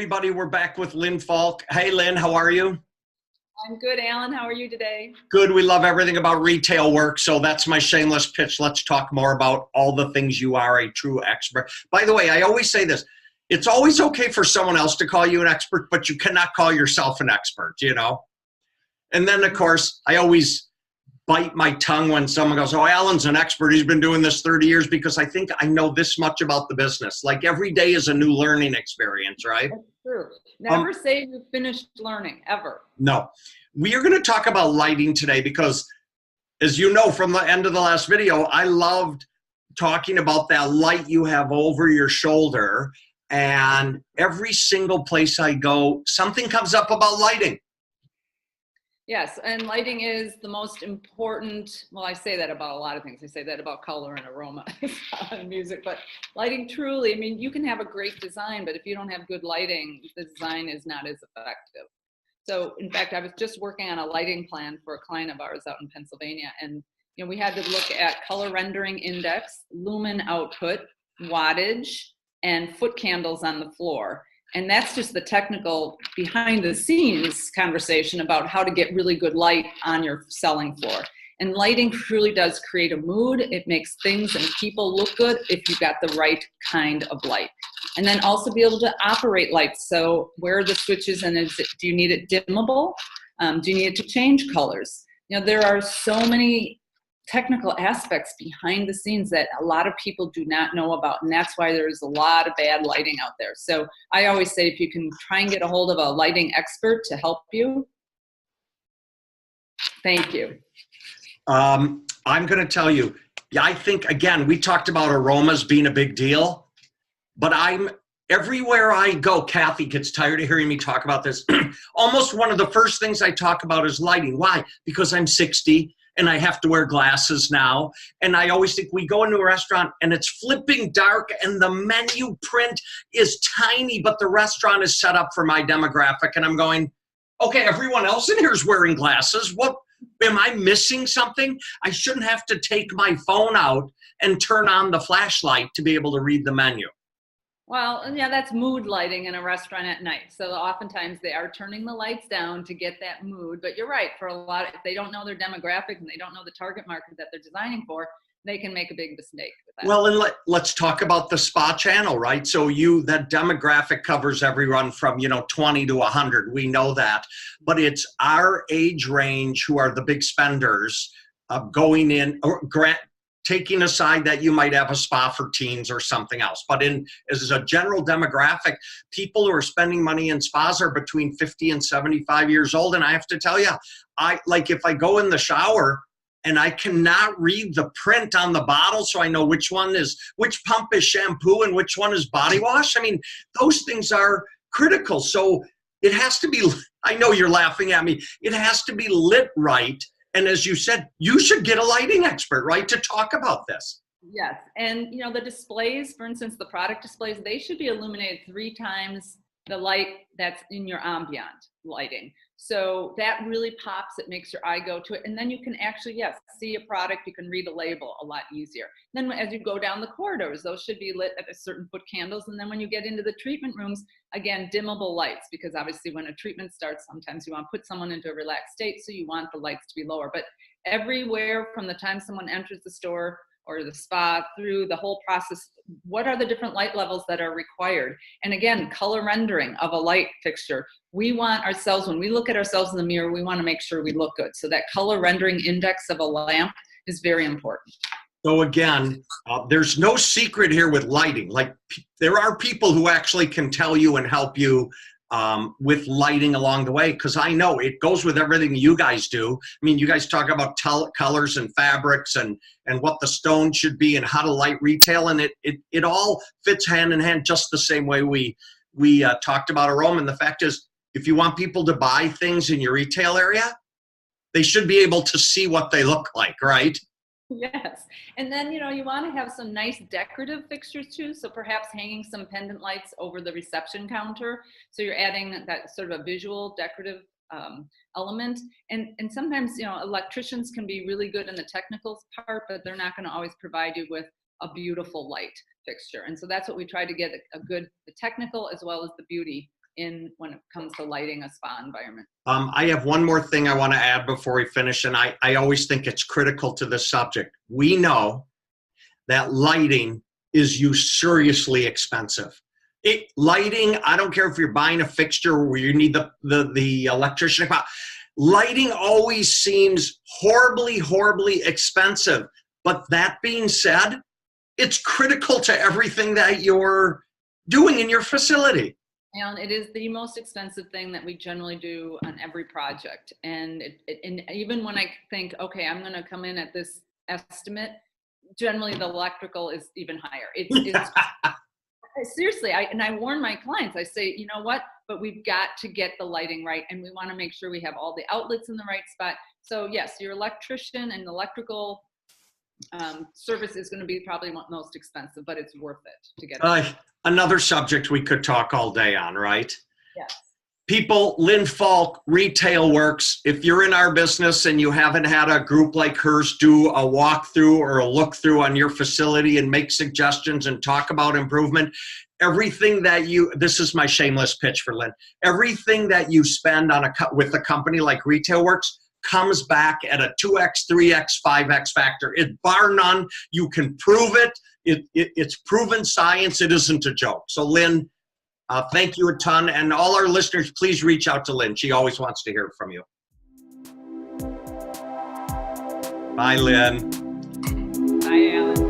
everybody. We're back with Lynn Falk. Hey, Lynn, how are you? I'm good, Alan. How are you today? Good. We love everything about retail work, so that's my shameless pitch. Let's talk more about all the things you are a true expert. By the way, I always say this. It's always okay for someone else to call you an expert, but you cannot call yourself an expert, you know? And then, of course, I always bite my tongue when someone goes, oh, Alan's an expert. He's been doing this 30 years because I think I know this much about the business. Like every day is a new learning experience, right? That's true. Never say you've finished learning, ever. No. We are going to talk about lighting today because, as you know from the end of the last video, I loved talking about that light you have over your shoulder. And every single place I go, something comes up about lighting. Yes, and lighting is the most important. Well, I say that about a lot of things. I say that about color and aroma and music, but lighting truly, I mean, you can have a great design, but if you don't have good lighting, the design is not as effective. So in fact, I was just working on a lighting plan for a client of ours out in Pennsylvania, and we had to look at color rendering index, lumen output, wattage, and foot candles on the floor. And that's just the technical behind the scenes conversation about how to get really good light on your selling floor. And lighting truly does create a mood. It makes things and people look good if you've got the right kind of light. And then also be able to operate lights. So where are the switches, and do you need it dimmable? Do you need it to change colors? There are so many technical aspects behind the scenes that a lot of people do not know about, and that's why there's a lot of bad lighting out there. So I always say, if you can try and get a hold of a lighting expert to help you, thank you. I'm going to tell you, I think, again, we talked about aromas being a big deal, but everywhere I go, Kathy gets tired of hearing me talk about this. Almost one of the first things I talk about is lighting. Why? Because I'm 60. And I have to wear glasses now. And I always think we go into a restaurant and it's flipping dark and the menu print is tiny, but the restaurant is set up for my demographic. And I'm going, okay, everyone else in here is wearing glasses. What, am I missing something? I shouldn't have to take my phone out and turn on the flashlight to be able to read the menu. Well, yeah, that's mood lighting in a restaurant at night. So oftentimes they are turning the lights down to get that mood. But you're right, for a lot, if they don't know their demographic and they don't know the target market that they're designing for, they can make a big mistake with that. Well, and let's talk about the spa channel, right? So that demographic covers everyone from, 20 to 100. We know that. But it's our age range who are the big spenders going in, or taking aside that you might have a spa for teens or something else. But as a general demographic, people who are spending money in spas are between 50 and 75 years old. And I have to tell you, if I go in the shower and I cannot read the print on the bottle so I know which pump is shampoo and which one is body wash, I mean, those things are critical. So it has to be, I know you're laughing at me, it has to be lit right. And as you said, you should get a lighting expert, right, to talk about this. Yes. And, the displays, for instance, the product displays, they should be illuminated 3 times the light that's in your ambient lighting. So that really pops. It makes your eye go to it. And then you can actually, yes, see a product. You can read a label a lot easier. Then as you go down the corridors, those should be lit at a certain foot candles. And then when you get into the treatment rooms, again, dimmable lights, because obviously when a treatment starts, sometimes you want to put someone into a relaxed state. So you want the lights to be lower. But everywhere from the time someone enters the store or the spa through the whole process, what are the different light levels that are required? And again, color rendering of a light fixture. We want ourselves, when we look at ourselves in the mirror, we want to make sure we look good. So that color rendering index of a lamp is very important. So again, there's no secret here with lighting. Like, there are people who actually can tell you and help you with lighting along the way, because I know it goes with everything you guys do. I mean, you guys talk about colors and fabrics and what the stone should be and how to light retail, and it all fits hand in hand just the same way we talked about aroma. And the fact is, if you want people to buy things in your retail area, they should be able to see what they look like, right? Yes. And then, you want to have some nice decorative fixtures too. So perhaps hanging some pendant lights over the reception counter. So you're adding that sort of a visual decorative element. And sometimes, electricians can be really good in the technical part, but they're not going to always provide you with a beautiful light fixture. And so that's what we try to get the technical as well as the beauty when it comes to lighting a spa environment. I have one more thing I want to add before we finish, and I always think it's critical to this subject. We know that lighting is usuriously expensive. Lighting, I don't care if you're buying a fixture where you need the electrician. Lighting always seems horribly expensive. But that being said, it's critical to everything that you're doing in your facility. And it is the most expensive thing that we generally do on every project. And and even when I think, okay, I'm going to come in at this estimate, generally the electrical is even higher. It's seriously, I warn my clients, I say, you know what, but we've got to get the lighting right, and we want to make sure we have all the outlets in the right spot. So yes, your electrician and electrical service is going to be probably most expensive, but it's worth it to get it. Another subject we could talk all day on, right? Yes. People, Lynn Falk, Retail Works, if you're in our business and you haven't had a group like hers do a walkthrough or a look through on your facility and make suggestions and talk about improvement, everything that this is my shameless pitch for Lynn, everything that you spend on with a company like Retail Works comes back at a 2x, 3x, 5x factor. It bar none. You can prove it. It's proven science. It isn't a joke. So Lynn, thank you a ton. And all our listeners, please reach out to Lynn. She always wants to hear from you. Bye, Lynn. Bye, Alan.